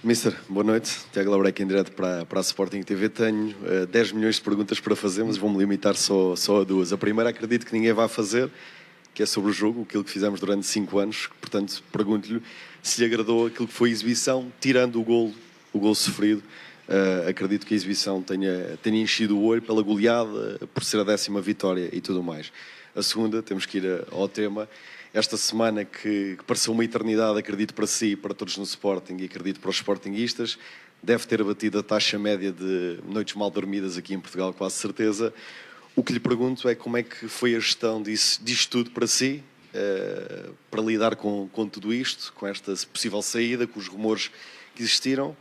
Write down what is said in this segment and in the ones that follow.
Mister, boa noite. Tiago Labreca em direto para a Sporting TV. Tenho 10 milhões de perguntas para fazer, mas vou-me limitar só a duas. A primeira acredito que ninguém vai fazer, que é sobre o jogo, aquilo que fizemos durante 5 anos. Portanto, pergunto-lhe se lhe agradou aquilo que foi a exibição, tirando o gol sofrido. Acredito que a exibição tenha enchido o olho pela goleada, por ser a 10ª vitória e tudo mais. A segunda, temos que ir ao tema. Esta semana que pareceu uma eternidade, acredito para si e para todos no Sporting e acredito para os sportinguistas, deve ter batido a taxa média de noites mal dormidas aqui em Portugal, quase certeza. O que lhe pergunto é como é que foi a gestão disto tudo para si, para lidar com tudo isto, com esta possível saída, com os rumores que existiram.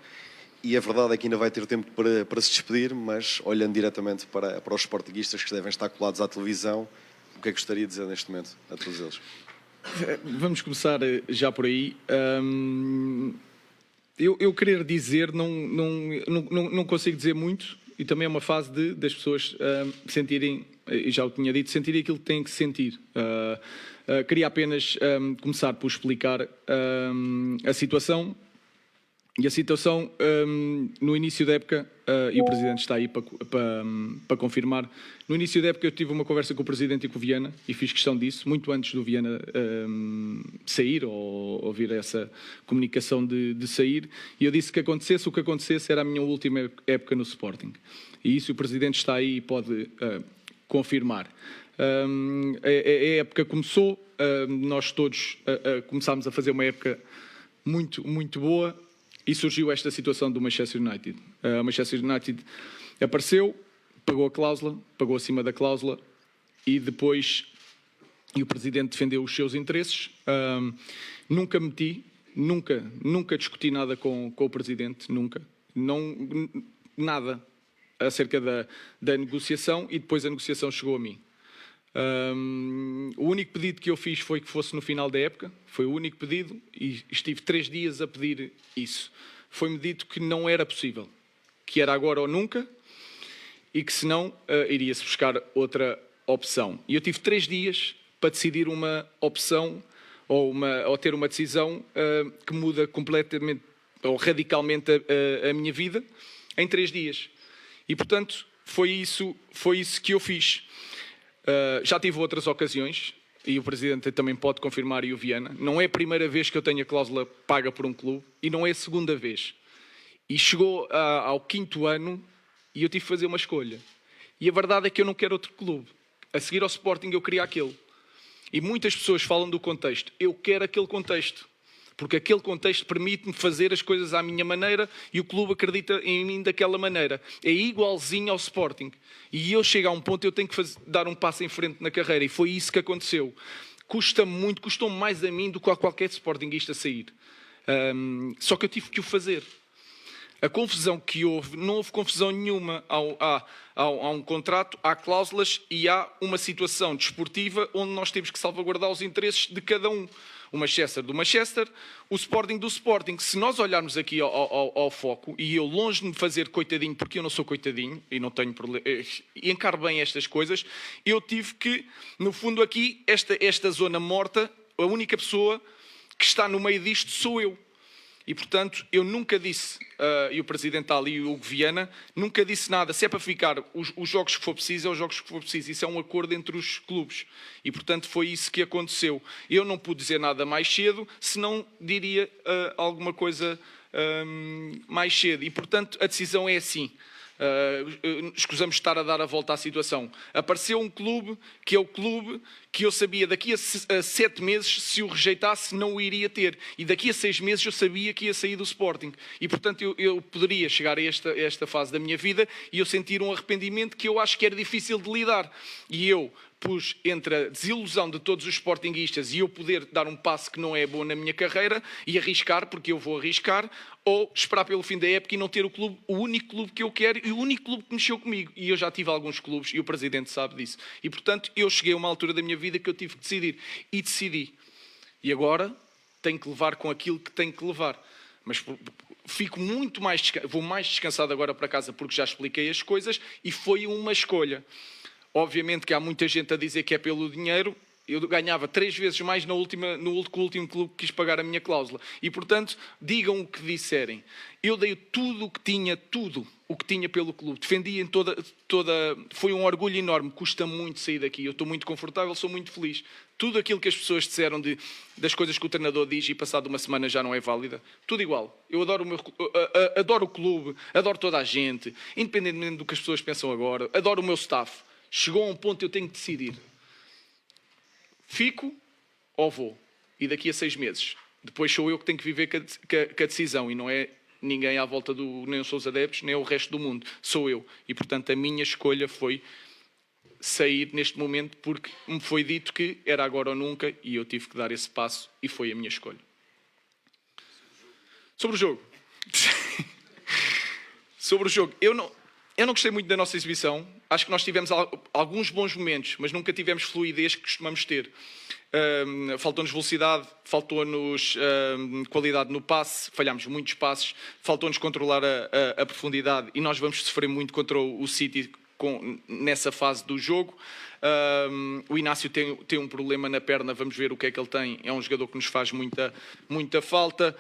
E a verdade é que ainda vai ter tempo para se despedir, mas olhando diretamente para os sportinguistas que devem estar colados à televisão, o que é que gostaria de dizer neste momento a todos eles? Vamos começar já por aí. Eu querer dizer, não consigo dizer muito, e também é uma fase das pessoas sentirem, e já o tinha dito, sentirem aquilo que têm que sentir. Queria apenas começar por explicar a situação. E a situação, no início da época, e o Presidente está aí para confirmar, no início da época eu tive uma conversa com o Presidente e com o Viana, e fiz questão disso, muito antes do Viana sair, ou ouvir essa comunicação de sair, e eu disse que acontecesse o que acontecesse, era a minha última época no Sporting. E isso o Presidente está aí e pode confirmar. A época começou, nós todos começámos a fazer uma época muito, muito boa, e surgiu esta situação do Manchester United. O Manchester United apareceu, pagou a cláusula, pagou acima da cláusula e depois o Presidente defendeu os seus interesses. Nunca discuti nada com o Presidente, nunca. Nada acerca da negociação e depois a negociação chegou a mim. O único pedido que eu fiz foi que fosse no final da época, foi o único pedido e estive 3 dias a pedir isso. Foi-me dito que não era possível, que era agora ou nunca e que senão iria-se buscar outra opção. E eu tive 3 dias para decidir uma opção ou ter uma decisão que muda completamente ou radicalmente a minha vida em 3 dias. E portanto foi isso que eu fiz. Já tive outras ocasiões, e o Presidente também pode confirmar, e o Viana. Não é a primeira vez que eu tenho a cláusula paga por um clube, e não é a segunda vez. E chegou ao 5º ano, e eu tive que fazer uma escolha. E a verdade é que eu não quero outro clube. A seguir ao Sporting eu queria aquele. E muitas pessoas falam do contexto. Eu quero aquele contexto. Porque aquele contexto permite-me fazer as coisas à minha maneira e o clube acredita em mim daquela maneira. É igualzinho ao Sporting. E eu chego a um ponto, eu tenho que dar um passo em frente na carreira. E foi isso que aconteceu. Custa-me muito, custou-me mais a mim do que a qualquer Sportingista sair. Só que eu tive que o fazer. A confusão que houve, não houve confusão nenhuma. Há um contrato, há cláusulas e há uma situação desportiva onde nós temos que salvaguardar os interesses de cada um. O Manchester do Manchester, o Sporting do Sporting. Se nós olharmos aqui ao foco, e eu longe de me fazer coitadinho, porque eu não sou coitadinho e não tenho problema, e encaro bem estas coisas, eu tive que, no fundo aqui, esta zona morta, a única pessoa que está no meio disto sou eu. E, portanto, eu nunca disse, e o Presidente está ali, o Hugo Viana, nunca disse nada. Se é para ficar os jogos que for preciso, é os jogos que for preciso. Isso é um acordo entre os clubes. E, portanto, foi isso que aconteceu. Eu não pude dizer nada mais cedo, senão diria alguma coisa mais cedo. E, portanto, a decisão é assim. Escusamos de estar a dar a volta à situação. Apareceu um clube que é o clube que eu sabia daqui a 7 meses, se o rejeitasse, não o iria ter. E daqui a 6 meses eu sabia que ia sair do Sporting. E, portanto, eu poderia chegar a esta fase da minha vida e eu sentir um arrependimento que eu acho que era difícil de lidar. E eu pus entre a desilusão de todos os sportinguistas e eu poder dar um passo que não é bom na minha carreira e arriscar, porque eu vou arriscar, ou esperar pelo fim da época e não ter o único clube que eu quero e o único clube que mexeu comigo. E eu já tive alguns clubes e o Presidente sabe disso. E, portanto, eu cheguei a uma altura da minha vida que eu tive que decidir. E decidi. E agora tenho que levar com aquilo que tenho que levar. Mas vou mais descansado agora para casa porque já expliquei as coisas e foi uma escolha. Obviamente que há muita gente a dizer que é pelo dinheiro. Eu ganhava 3 vezes mais no último clube que quis pagar a minha cláusula. E, portanto, digam o que disserem. Eu dei tudo o que tinha pelo clube. Defendi em toda... Foi um orgulho enorme. Custa muito sair daqui. Eu estou muito confortável, sou muito feliz. Tudo aquilo que as pessoas disseram das coisas que o treinador diz e passado uma semana já não é válida. Tudo igual. Eu adoro o clube, adoro toda a gente, independentemente do que as pessoas pensam agora. Adoro o meu staff. Chegou a um ponto que eu tenho que decidir. Fico ou vou? E daqui a 6 meses. Depois sou eu que tenho que viver com a decisão. E não é ninguém à volta nem os seus adeptos, nem o resto do mundo. Sou eu. E, portanto, a minha escolha foi sair neste momento porque me foi dito que era agora ou nunca e eu tive que dar esse passo e foi a minha escolha. Sobre o jogo. Sobre o jogo. Eu não gostei muito da nossa exibição. Acho que nós tivemos alguns bons momentos, mas nunca tivemos fluidez que costumamos ter. Faltou-nos velocidade, faltou-nos qualidade no passe, falhámos muitos passes, faltou-nos controlar a profundidade e nós vamos sofrer muito contra o City nessa fase do jogo. O Inácio tem um problema na perna, vamos ver o que é que ele tem. É um jogador que nos faz muita falta.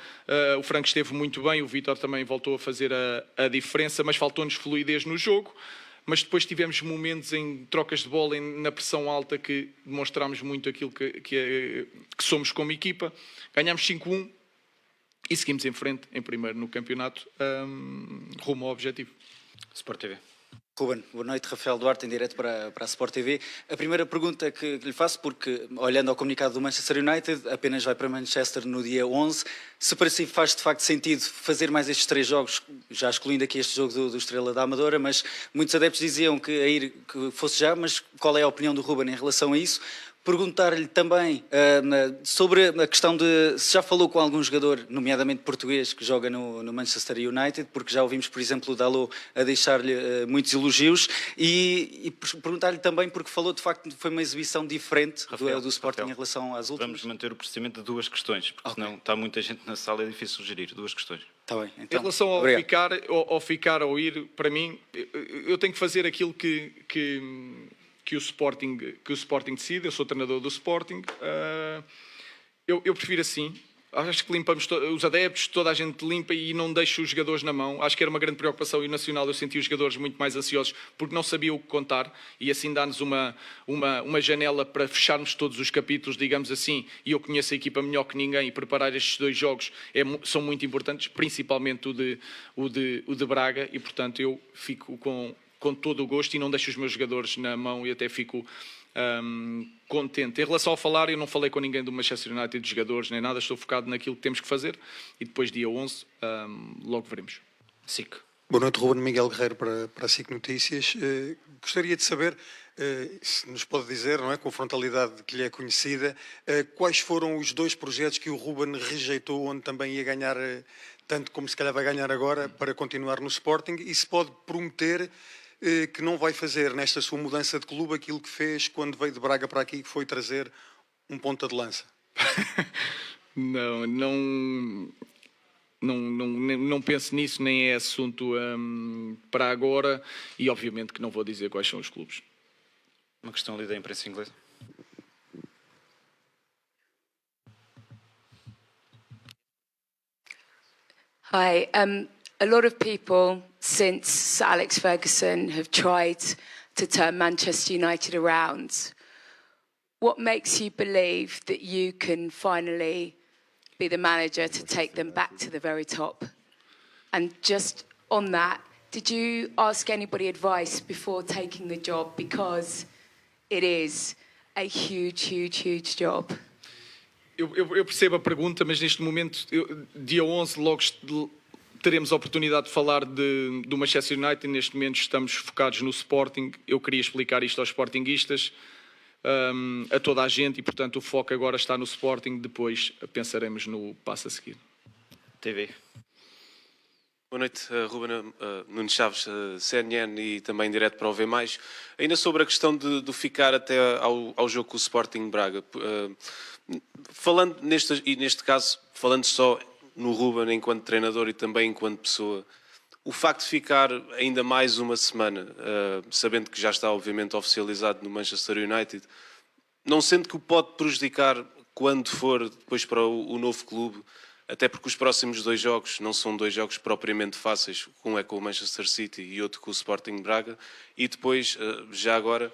O Franco esteve muito bem, o Vítor também voltou a fazer a diferença, mas faltou-nos fluidez no jogo. Mas depois tivemos momentos em trocas de bola, na pressão alta, que demonstrámos muito aquilo que somos como equipa. Ganhámos 5-1 e seguimos em frente, em primeiro no campeonato, rumo ao objetivo. Sport TV. Ruben, boa noite. Rafael Duarte, em direto para a Sport TV. A primeira pergunta que lhe faço, porque olhando ao comunicado do Manchester United, apenas vai para Manchester no dia 11. Se para si faz de facto sentido fazer mais estes 3 jogos, já excluindo aqui este jogo do Estrela da Amadora, mas muitos adeptos diziam que fosse já, mas qual é a opinião do Ruben em relação a isso? Perguntar-lhe também sobre a questão de se já falou com algum jogador, nomeadamente português, que joga no Manchester United, porque já ouvimos, por exemplo, o Dalot a deixar-lhe muitos elogios, e perguntar-lhe também, porque falou de facto que foi uma exibição diferente do Sporting em relação às últimas. Vamos manter o procedimento de 2 questões, porque senão está muita gente na sala, é difícil gerir. 2 questões. Está bem, então. Em relação ao ficar ou ir, para mim, eu tenho que fazer aquilo que o Sporting decide. Eu sou treinador do Sporting. Eu prefiro assim. Acho que limpamos os adeptos, toda a gente limpa e não deixo os jogadores na mão. Acho que era uma grande preocupação e o Nacional eu senti os jogadores muito mais ansiosos porque não sabiam o que contar e assim dá-nos uma janela para fecharmos todos os capítulos, digamos assim, e eu conheço a equipa melhor que ninguém e preparar estes 2 jogos são muito importantes, principalmente o de Braga, e portanto eu fico com todo o gosto e não deixo os meus jogadores na mão e até fico contente. Em relação ao falar, eu não falei com ninguém do Manchester United, de jogadores nem nada, estou focado naquilo que temos que fazer e depois dia 11 logo veremos. SIC. Boa noite, Ruben. Miguel Guerreiro para a SIC Notícias. Gostaria de saber, se nos pode dizer, não é, com a frontalidade que lhe é conhecida, quais foram os 2 projetos que o Ruben rejeitou, onde também ia ganhar tanto como se calhar vai ganhar agora, para continuar no Sporting, e se pode prometer que não vai fazer nesta sua mudança de clube aquilo que fez quando veio de Braga para aqui, que foi trazer um ponta de lança. Não penso nisso, nem é assunto para agora e obviamente que não vou dizer quais são os clubes. Uma questão ali da imprensa inglesa. Hi. A lot of people since Sir Alex Ferguson have tried to turn Manchester United around. What makes you believe that you can finally be the manager to take them back to the very top? And just on that, did you ask anybody advice before taking the job? Because it is a huge job. Eu percebo a pergunta, mas neste momento, dia 11, logo teremos a oportunidade de falar do Manchester United. Neste momento estamos focados no Sporting. Eu queria explicar isto aos sportinguistas, a toda a gente, e portanto o foco agora está no Sporting. Depois pensaremos no passo a seguir. TV. Boa noite, Ruben Nunes Chaves, CNN e também direto para o V+. Ainda sobre a questão de ficar até ao jogo com o Sporting Braga. Falando neste caso, falando só no Ruben enquanto treinador e também enquanto pessoa, o facto de ficar ainda mais uma semana, sabendo que já está obviamente oficializado no Manchester United, não sendo que o pode prejudicar quando for depois para o novo clube, até porque os próximos 2 jogos não são 2 jogos propriamente fáceis, um é com o Manchester City e outro com o Sporting Braga, e depois, já agora,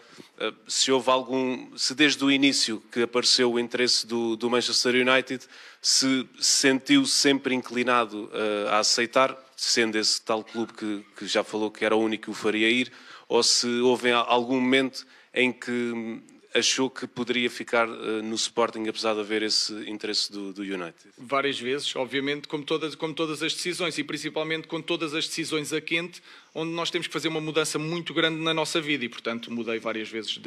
se desde o início que apareceu o interesse do Manchester United, se sentiu sempre inclinado a aceitar, sendo esse tal clube que já falou que era o único que o faria ir, ou se houve algum momento em que achou que poderia ficar no Sporting, apesar de haver esse interesse do United? Várias vezes, obviamente, como todas as decisões, e principalmente com todas as decisões a quente, onde nós temos que fazer uma mudança muito grande na nossa vida, e portanto mudei várias vezes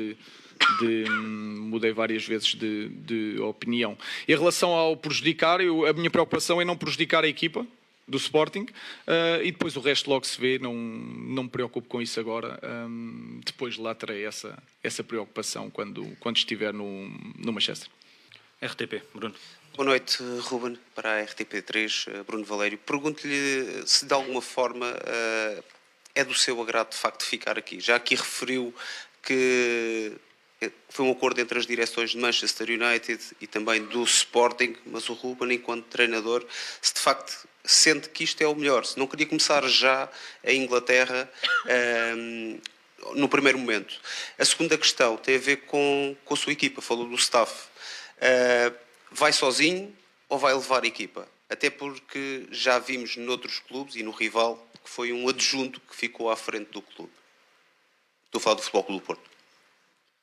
de opinião. Em relação ao prejudicar, a minha preocupação é não prejudicar a equipa do Sporting, e depois o resto logo se vê, não me preocupo com isso agora, depois lá terei essa preocupação quando estiver no Manchester. RTP, Bruno. Boa noite, Ruben, para a RTP3, Bruno Valério. Pergunto-lhe se de alguma forma é do seu agrado de facto ficar aqui. Já aqui referiu que foi um acordo entre as direções de Manchester United e também do Sporting, mas o Ruben, enquanto treinador, se de facto sente que isto é o melhor, se não queria começar já a Inglaterra no primeiro momento. A segunda questão tem a ver com a sua equipa, falou do staff. Vai sozinho ou vai levar a equipa? Até porque já vimos noutros clubes e no rival que foi um adjunto que ficou à frente do clube. Estou a falar do Futebol Clube do Porto.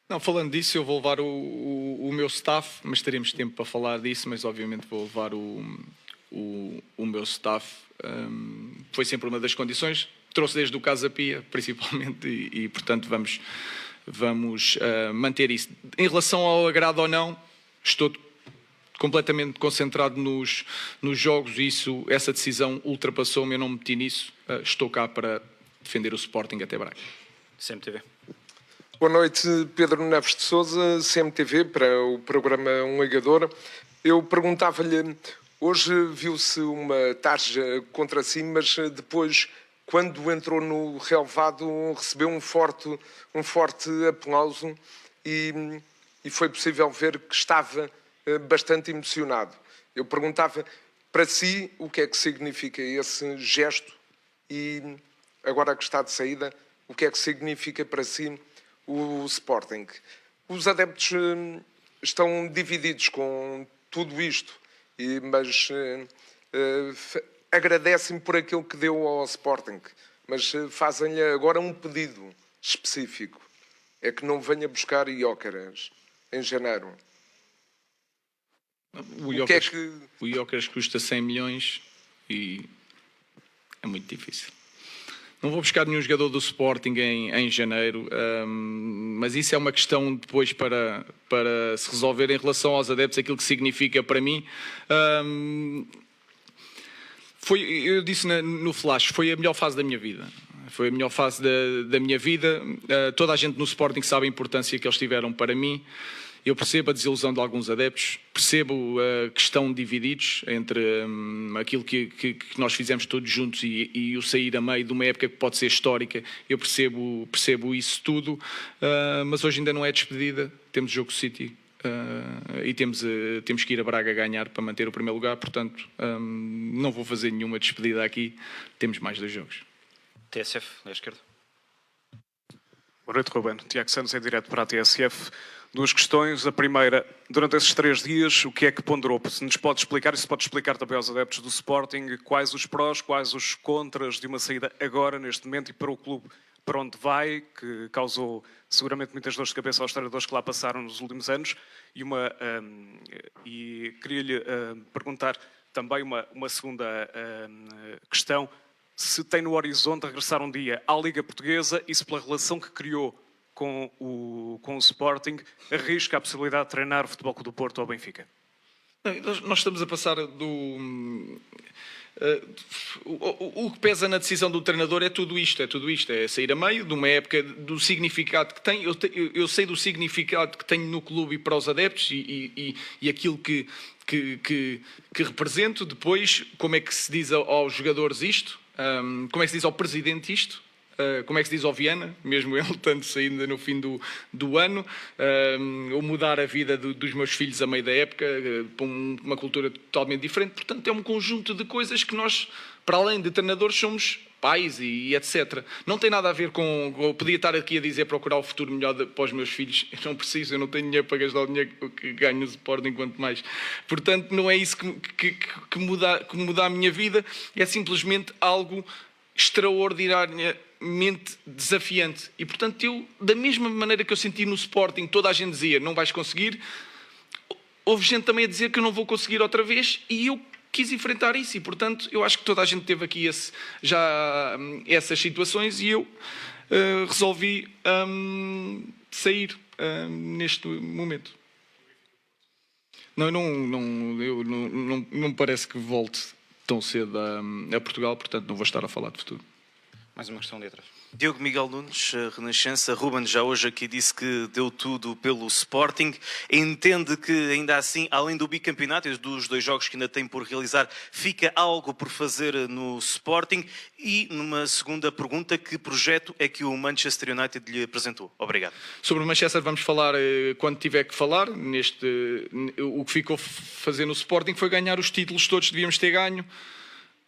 Não, falando disso, eu vou levar o meu staff, mas teremos tempo para falar disso, mas obviamente vou levar o meu staff. Foi sempre uma das condições, trouxe desde o Casa Pia, principalmente, e portanto vamos manter isso. Em relação ao agrado ou não, estou completamente concentrado nos jogos, e essa decisão ultrapassou-me, eu não me meti nisso, estou cá para defender o Sporting até Braga. CMTV. Boa noite, Pedro Neves de Sousa, CMTV, para o programa Um Ligador. Eu perguntava-lhe, hoje viu-se uma tarja contra si, mas depois, quando entrou no relevado, recebeu um forte aplauso e foi possível ver que estava bastante emocionado. Eu perguntava para si o que é que significa esse gesto e, agora que está de saída, o que é que significa para si o Sporting. Os adeptos estão divididos com tudo isto, mas agradecem por aquilo que deu ao Sporting, mas fazem-lhe agora um pedido específico, é que não venha buscar Gyökeres em janeiro. O Gyökeres custa 100 milhões e é muito difícil. Não vou buscar nenhum jogador do Sporting em janeiro, mas isso é uma questão depois para se resolver em relação aos adeptos, aquilo que significa para mim. Eu disse no Flash, foi a melhor fase da minha vida. Foi a melhor fase da minha vida. Toda a gente no Sporting sabe a importância que eles tiveram para mim. Eu percebo a desilusão de alguns adeptos, percebo que estão divididos entre aquilo que nós fizemos todos juntos e o sair a meio de uma época que pode ser histórica. Eu percebo isso tudo, mas hoje ainda não é despedida. Temos o jogo City e temos que ir a Braga ganhar para manter o primeiro lugar, portanto não vou fazer nenhuma despedida aqui. Temos mais 2 jogos. TSF, à esquerda. Boa noite, Ruben. Tiago Santos em direto para a TSF. 2 questões. A primeira, durante esses 3 dias, o que é que ponderou? Se nos pode explicar, e se pode explicar também aos adeptos do Sporting, quais os prós, quais os contras de uma saída agora, neste momento, e para o clube para onde vai, que causou seguramente muitas dores de cabeça aos treinadores que lá passaram nos últimos anos. E queria-lhe perguntar também uma segunda questão, se tem no horizonte regressar um dia à Liga Portuguesa e se pela relação que criou com o Sporting, arrisca a possibilidade de treinar o Futebol Clube do Porto ou Benfica? Nós estamos a passar o que pesa na decisão do treinador é tudo isto, é sair a meio de uma época, do significado que tem. Eu sei do significado que tenho no clube e para os adeptos e aquilo que represento. Depois, como é que se diz aos jogadores isto? Como é que se diz ao presidente isto? como é que se diz, ao Viana, mesmo ele estando ainda no fim do ano, ou mudar a vida dos meus filhos a meio da época, para uma cultura totalmente diferente. Portanto, é um conjunto de coisas que nós, para além de treinadores, somos pais e etc. Não tem nada a ver com... Eu podia estar aqui a dizer procurar o futuro melhor para os meus filhos. Eu não preciso, eu não tenho dinheiro para gastar o dinheiro que ganho no Sporting, quanto mais. Portanto, não é isso que muda a minha vida. É simplesmente algo extraordinariamente desafiante. E, portanto, eu, da mesma maneira que eu senti no Sporting, toda a gente dizia, não vais conseguir, houve gente também a dizer que eu não vou conseguir outra vez, e eu quis enfrentar isso. E, portanto, eu acho que toda a gente teve aqui já essas situações, e eu resolvi sair neste momento. Não me parece que volte tão cedo a Portugal, portanto não vou estar a falar de futuro. Mais uma questão de atrás. Diogo Miguel Nunes, Renascença. Ruben já hoje aqui disse que deu tudo pelo Sporting. Entende que ainda assim, além do bicampeonato e dos 2 jogos que ainda tem por realizar, fica algo por fazer no Sporting? E numa segunda pergunta, que projeto é que o Manchester United lhe apresentou? Obrigado. Sobre o Manchester vamos falar quando tiver que falar. O que ficou fazer no Sporting foi ganhar os títulos todos que devíamos ter ganho.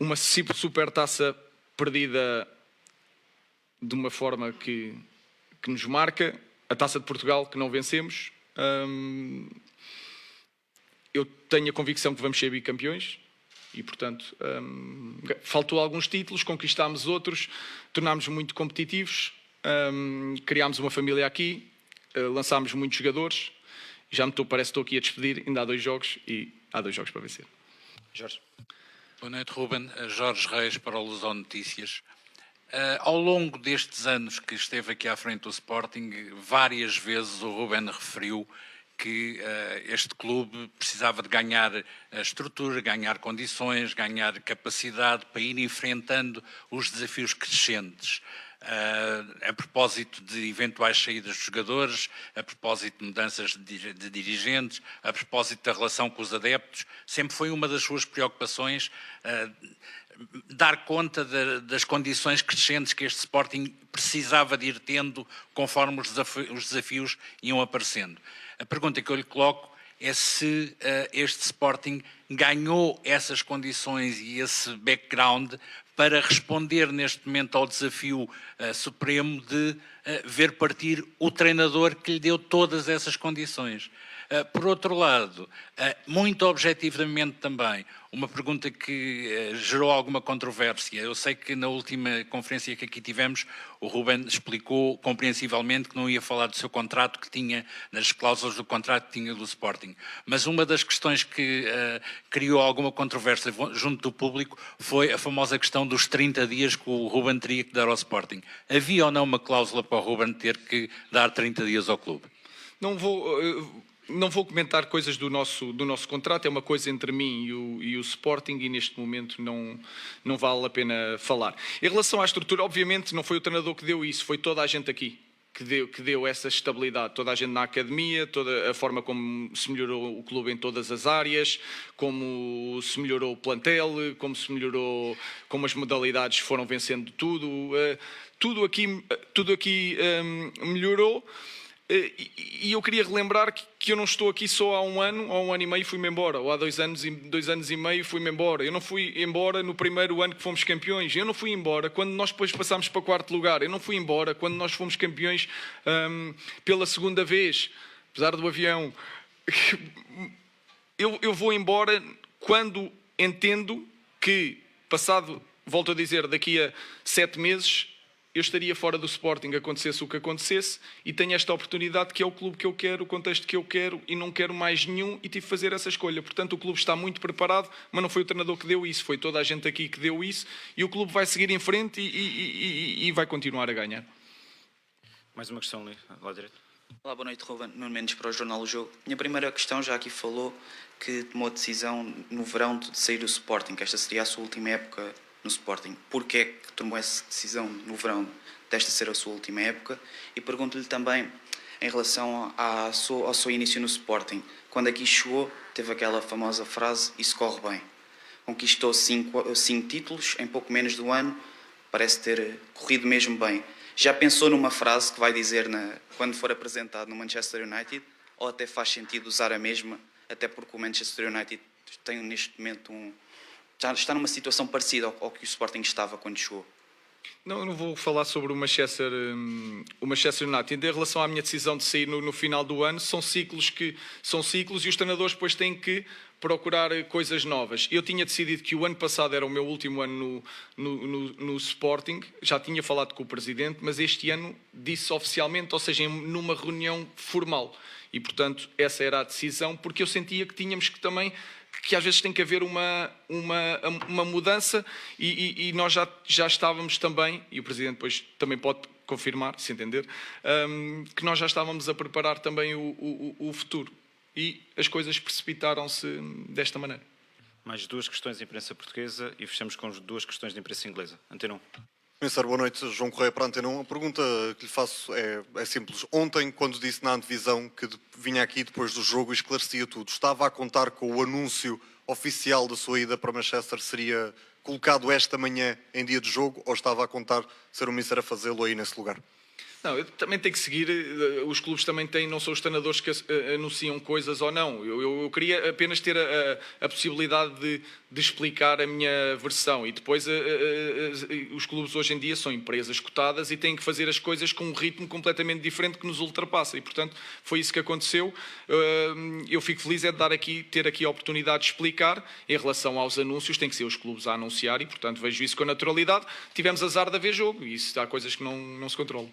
Uma super taça perdida de uma forma que nos marca, a Taça de Portugal, que não vencemos. Eu tenho a convicção que vamos ser bicampeões e, portanto, faltou alguns títulos, conquistámos outros, tornámos muito competitivos, criámos uma família aqui, lançámos muitos jogadores, já parece que estou aqui a despedir, ainda há 2 jogos e há 2 jogos para vencer. Jorge. Boa noite, Ruben. Jorge Reis para o Luzão Notícias. Ao longo destes anos que esteve aqui à frente do Sporting, várias vezes o Ruben referiu que este clube precisava de ganhar estrutura, ganhar condições, ganhar capacidade para ir enfrentando os desafios crescentes. A propósito de eventuais saídas de jogadores, a propósito de mudanças de dirigentes, a propósito da relação com os adeptos, sempre foi uma das suas preocupações dar conta das condições crescentes que este Sporting precisava de ir tendo conforme os desafios iam aparecendo. A pergunta que eu lhe coloco é se este Sporting ganhou essas condições e esse background para responder neste momento ao desafio supremo de ver partir o treinador que lhe deu todas essas condições. Por outro lado, muito objetivamente também, uma pergunta que gerou alguma controvérsia. Eu sei que na última conferência que aqui tivemos, o Ruben explicou compreensivelmente que não ia falar do seu contrato que tinha, das cláusulas do contrato que tinha do Sporting. Mas uma das questões que criou alguma controvérsia junto do público foi a famosa questão dos 30 dias que o Ruben teria que dar ao Sporting. Havia ou não uma cláusula para o Ruben ter que dar 30 dias ao clube? Não vou comentar coisas do nosso contrato, é uma coisa entre mim e o Sporting e neste momento não vale a pena falar. Em relação à estrutura, obviamente não foi o treinador que deu isso, foi toda a gente aqui que deu essa estabilidade. Toda a gente na academia, toda a forma como se melhorou o clube em todas as áreas, como se melhorou o plantel, como as modalidades foram vencendo tudo aqui melhorou. E eu queria relembrar que eu não estou aqui só há um ano e meio fui-me embora, ou há 2 anos e meio fui-me embora. Eu não fui embora no primeiro ano que fomos campeões, eu não fui embora quando nós depois passámos para 4º lugar, eu não fui embora quando nós fomos campeões pela 2ª vez, apesar do avião. Eu vou embora quando entendo que, passado, volto a dizer, daqui a 7 meses... eu estaria fora do Sporting, acontecesse o que acontecesse, e tenho esta oportunidade que é o clube que eu quero, o contexto que eu quero, e não quero mais nenhum, e tive de fazer essa escolha. Portanto, o clube está muito preparado, mas não foi o treinador que deu isso, foi toda a gente aqui que deu isso, e o clube vai seguir em frente e vai continuar a ganhar. Mais uma questão ali, lá direito. Olá, boa noite, Ruben. Nuno Mendes para o Jornal O Jogo. Minha primeira questão, já aqui falou que tomou a decisão no verão de sair do Sporting, que esta seria a sua última época no Sporting. Porquê é que tomou essa decisão no verão desta ser a sua última época? E pergunto-lhe também em relação ao seu início no Sporting. Quando aqui chegou, teve aquela famosa frase, isso corre bem. Conquistou 5 títulos em pouco menos de um ano. parece ter corrido mesmo bem. Já pensou numa frase que vai dizer quando for apresentado no Manchester United? Ou até faz sentido usar a mesma, até porque o Manchester United tem neste momento já está numa situação parecida ao que o Sporting estava quando chegou? Não, eu não vou falar sobre o Manchester United. Em relação à minha decisão de sair no final do ano, são ciclos e os treinadores depois têm que procurar coisas novas. Eu tinha decidido que o ano passado era o meu último ano no Sporting, já tinha falado com o Presidente, mas este ano disse oficialmente, ou seja, numa reunião formal. E, portanto, essa era a decisão, porque eu sentia que tínhamos que às vezes tem que haver uma mudança e nós já estávamos também, e o Presidente depois também pode confirmar, se entender, que nós já estávamos a preparar também o futuro. E as coisas precipitaram-se desta maneira. Mais 2 questões de imprensa portuguesa e fechamos com 2 questões de imprensa inglesa. Antena 1. Ministro, boa noite. João Correia para a Antena 1. A pergunta que lhe faço é simples. Ontem, quando disse na antevisão que vinha aqui depois do jogo e esclarecia tudo, estava a contar com o anúncio oficial da sua ida para Manchester seria colocado esta manhã em dia de jogo ou estava a contar ser o Ministro a fazê-lo aí nesse lugar? Não, eu também tenho que seguir, os clubes também têm, não são os treinadores que anunciam coisas ou não. Eu queria apenas ter a possibilidade de explicar a minha versão e depois os clubes hoje em dia são empresas cotadas e têm que fazer as coisas com um ritmo completamente diferente que nos ultrapassa e, portanto, foi isso que aconteceu. Eu fico feliz de ter aqui a oportunidade de explicar. Em relação aos anúncios, tem que ser os clubes a anunciar e, portanto, vejo isso com naturalidade. Tivemos azar de haver jogo e isso há coisas que não se controlam.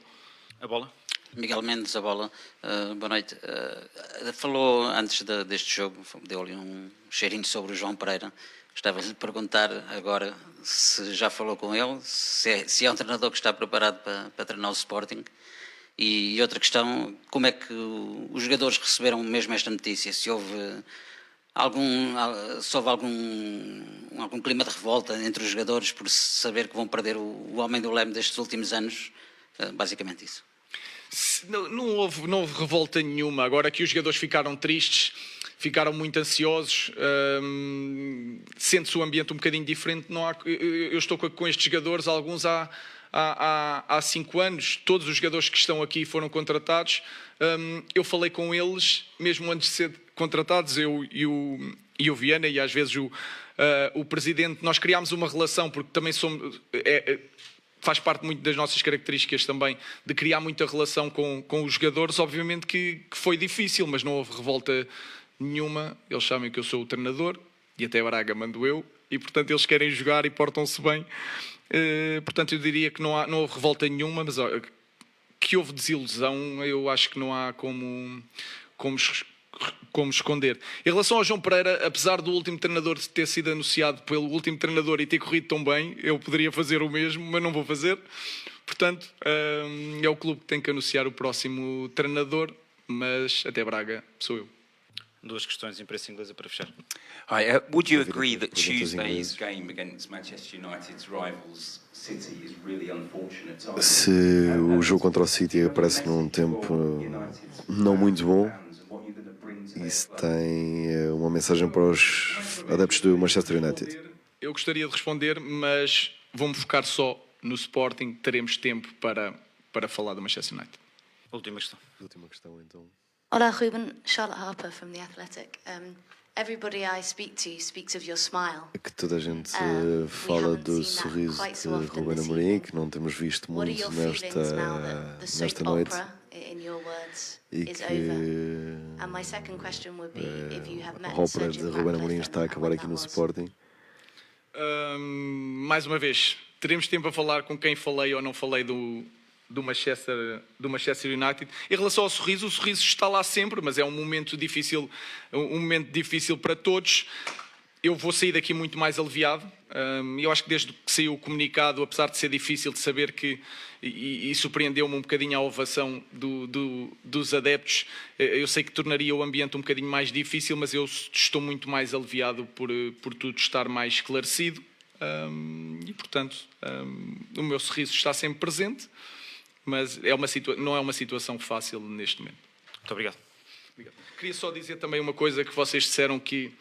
A bola? Miguel Mendes, a bola. Boa noite. Falou antes deste jogo, deu-lhe um cheirinho sobre o João Pereira. Gostava de lhe perguntar agora se já falou com ele, se é um treinador que está preparado para treinar o Sporting. E outra questão, como é que os jogadores receberam mesmo esta notícia? Se houve algum clima de revolta entre os jogadores por saber que vão perder o homem do leme destes últimos anos? Basicamente isso. Não houve revolta nenhuma. Agora que os jogadores ficaram tristes, ficaram muito ansiosos, sente-se o ambiente um bocadinho diferente. Eu estou com estes jogadores, alguns há 5 anos, todos os jogadores que estão aqui foram contratados. Eu falei com eles, mesmo antes de ser contratados, eu e o Viana e às vezes o Presidente, nós criámos uma relação, porque também somos... faz parte muito das nossas características também, de criar muita relação com os jogadores. Obviamente que foi difícil, mas não houve revolta nenhuma. Eles sabem que eu sou o treinador, e até Braga mando eu, e portanto eles querem jogar e portam-se bem. Portanto eu diria que não houve revolta nenhuma, mas que houve desilusão, eu acho que não há como esconder. Em relação ao João Pereira, apesar do último treinador ter sido anunciado pelo último treinador e ter corrido tão bem, eu poderia fazer o mesmo, mas não vou fazer. Portanto, é o clube que tem que anunciar o próximo treinador, mas até Braga sou eu. 2 questões de imprensa inglesa para fechar. Hi, would you agree that Tuesday's game against Manchester United's rivals City is really unfortunate? Se o jogo contra o City aparece num tempo não muito bom, isso tem uma mensagem para os adeptos do Manchester United. Eu gostaria de responder, mas vou-me focar só no Sporting. Teremos tempo para falar do Manchester United. Última questão. Última questão, então. Olá, Ruben. Charlotte Harper from The Athletic. Everybody I speak to speaks of your smile. Que toda a gente fala do sorriso de Ruben Amorim, que não temos visto muito nesta noite. E que a ópera de Ruben Amorim está a acabar aqui no Sporting. Mais uma vez, teremos tempo a falar com quem falei ou não falei do Manchester United. Em relação ao sorriso, o sorriso está lá sempre, mas é um momento difícil para todos. Eu vou sair daqui muito mais aliviado. Eu acho que desde que saiu o comunicado, apesar de ser difícil de saber e surpreendeu-me um bocadinho a ovação dos adeptos, eu sei que tornaria o ambiente um bocadinho mais difícil, mas eu estou muito mais aliviado por tudo estar mais esclarecido. E, portanto, o meu sorriso está sempre presente, mas não é uma situação fácil neste momento. Muito obrigado. Queria só dizer também uma coisa que vocês disseram, que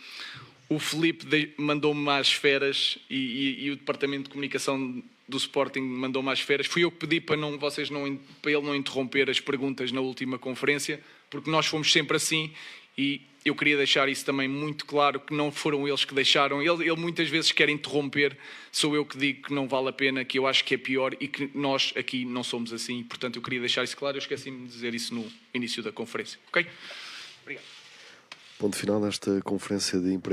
o Filipe mandou-me às feras e o Departamento de Comunicação do Sporting mandou-me às feras. Fui eu que pedi para ele não interromper as perguntas na última conferência, porque nós fomos sempre assim e eu queria deixar isso também muito claro, que não foram eles que deixaram. Ele muitas vezes quer interromper, sou eu que digo que não vale a pena, que eu acho que é pior e que nós aqui não somos assim. Portanto, eu queria deixar isso claro, eu esqueci-me de dizer isso no início da conferência. Ok? Obrigado. Ponto final nesta conferência de imprensa.